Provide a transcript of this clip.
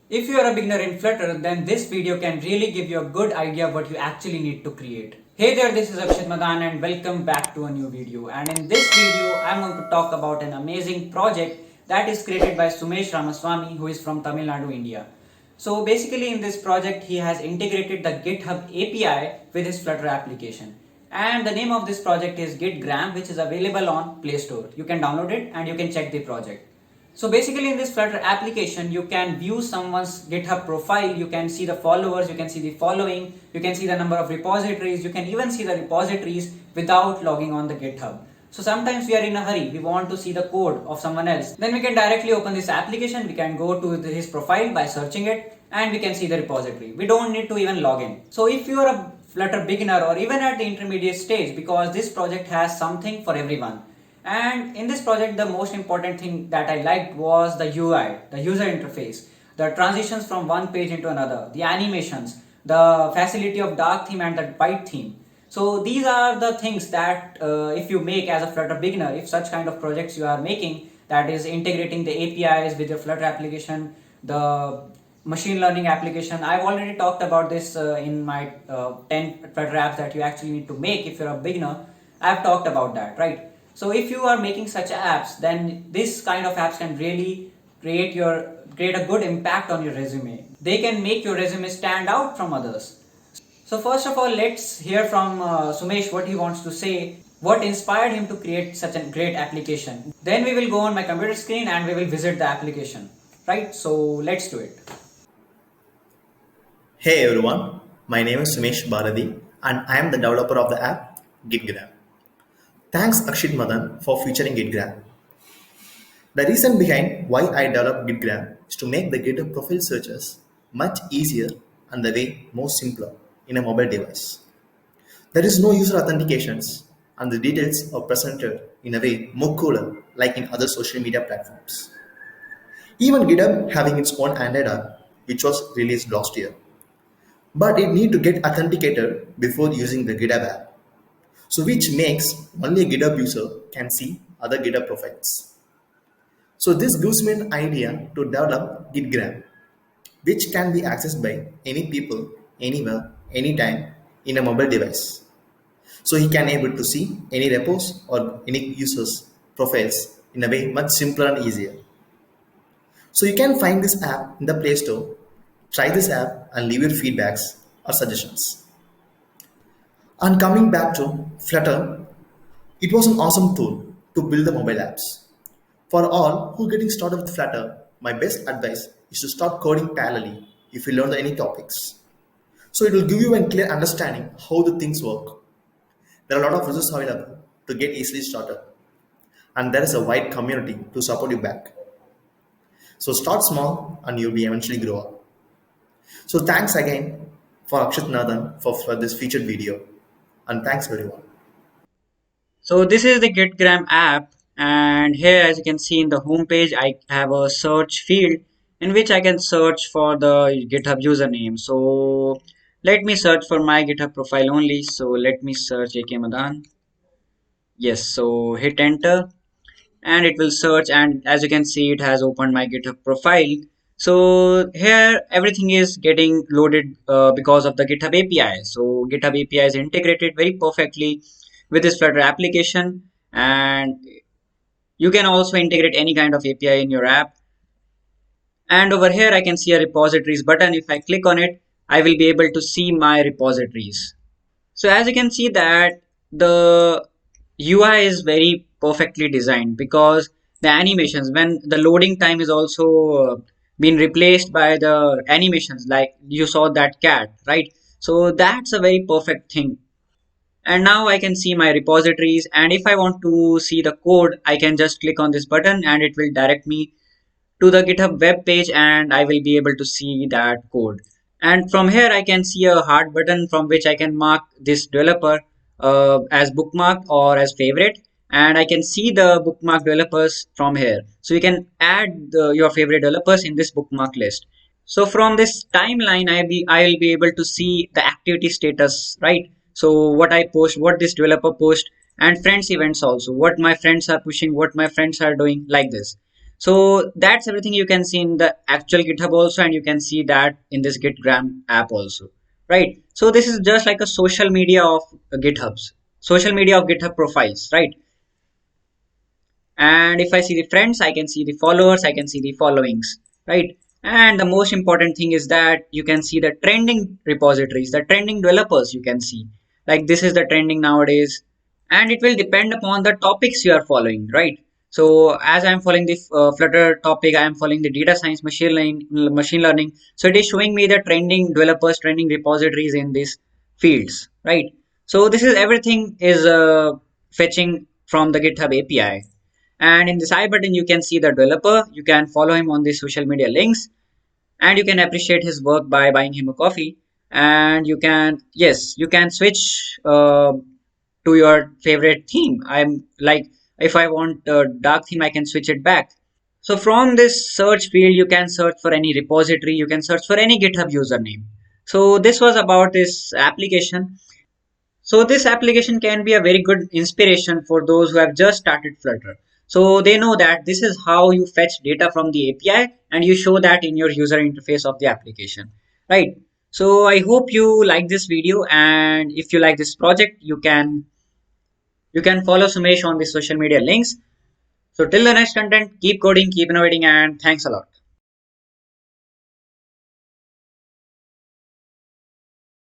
If you are a beginner in Flutter, then this video can really give you a good idea of what you actually need to create. Hey there, this is Akshit Madan and welcome back to a new video. And in this video, I'm going to talk about an amazing project that is created by Sumesh Ramaswamy, who is from Tamil Nadu, India. So basically in this project, he has integrated the GitHub API with his Flutter application. And the name of this project is Gitgram, which is available on Play Store. You can download it and you can check the project. So basically in this Flutter application, you can view someone's GitHub profile, you can see the followers, you can see the following, you can see the number of repositories, you can even see the repositories without logging on the GitHub. So sometimes we are in a hurry, we want to see the code of someone else. Then we can directly open this application, we can go to his profile by searching it and we can see the repository. We don't need to even log in. So if you are a Flutter beginner or even at the intermediate stage, because this project has something for everyone. And in this project, the most important thing that I liked was the UI, the user interface, the transitions from one page into another, the animations, the facility of dark theme and the white theme. So these are the things that if you make as a Flutter beginner, if such kind of projects you are making, that is integrating the APIs with your Flutter application, the machine learning application. I've already talked about this in my 10 Flutter apps that you actually need to make if you're a beginner. I've talked about that, right? So if you are making such apps, then this kind of apps can really create a good impact on your resume. They can make your resume stand out from others. So first of all, let's hear from Sumesh what he wants to say, what inspired him to create such a great application. Then we will go on my computer screen and we will visit the application. Right? So let's do it. Hey everyone, my name is Sumesh Bharati and I am the developer of the app Gitgram. Thanks Akshit Madan for featuring Gitgram. The reason behind why I developed Gitgram is to make the GitHub profile searches much easier and the way more simpler in a mobile device. There is no user authentications and the details are presented in a way more cooler like in other social media platforms. Even GitHub having its own Android app which was released last year. But it need to get authenticated before using the GitHub app. So which makes only a GitHub user can see other GitHub profiles. So this gives me an idea to develop Gitgram, which can be accessed by any people, anywhere, anytime in a mobile device. So he can able to see any repos or any users profiles in a way much simpler and easier. So you can find this app in the Play Store. Try this app and leave your feedbacks or suggestions. And coming back to Flutter, it was an awesome tool to build the mobile apps. For all who are getting started with Flutter, my best advice is to start coding parallelly if you learn any topics. So it will give you a clear understanding how the things work. There are a lot of resources available to get easily started. And there is a wide community to support you back. So start small and you'll be eventually grow up. So thanks again for Akshit Nathan for this featured video. And thanks everyone. So this is the Gitgram app, and here as you can see in the home page, I have a search field in which I can search for the GitHub username. So let me search for my GitHub profile only. So let me search AK Madan. Yes, so hit enter and it will search, and as you can see it has opened my GitHub profile. So here everything is getting loaded because of the GitHub API. So GitHub API is integrated very perfectly with this Flutter application, and you can also integrate any kind of API in your app. And over here I can see a repositories button. If I click on it, I will be able to see my repositories. So as you can see that the UI is very perfectly designed, because the animations, when the loading time is also been replaced by the animations, like you saw that cat, right? So that's a very perfect thing. And now I can see my repositories, and if I want to see the code, I can just click on this button and it will direct me to the GitHub web page and I will be able to see that code. And from here I can see a heart button from which I can mark this developer as bookmarked or as favorite, and I can see the bookmark developers from here. So you can add your favorite developers in this bookmark list. So from this timeline, I will be able to see the activity status, right? So what I post, what this developer post, and friends events also, what my friends are pushing, what my friends are doing, like this. So that's everything you can see in the actual GitHub also, and you can see that in this Gitgram app also, right? So this is just like a social media of social media of GitHub profiles, right? And if I see the friends, I can see the followers, I can see the followings, right? And the most important thing is that you can see the trending repositories, the trending developers. You can see like this is the trending nowadays, and it will depend upon the topics you are following, right? So as I'm following the Flutter topic, I am following the data science, machine learning, so it is showing me the trending developers, trending repositories in these fields, right? So this is everything is fetching from the GitHub API. And in the side button, you can see the developer. You can follow him on the social media links, and you can appreciate his work by buying him a coffee. And you can, yes, you can switch to your favorite theme. I'm like, if I want a dark theme, I can switch it back. So from this search field, you can search for any repository. You can search for any GitHub username. So this was about this application. So this application can be a very good inspiration for those who have just started Flutter. So they know that this is how you fetch data from the API and you show that in your user interface of the application, right? So I hope you like this video, and if you like this project, you can follow Sumesh on the social media links. So till the next content, keep coding, keep innovating, and thanks a lot.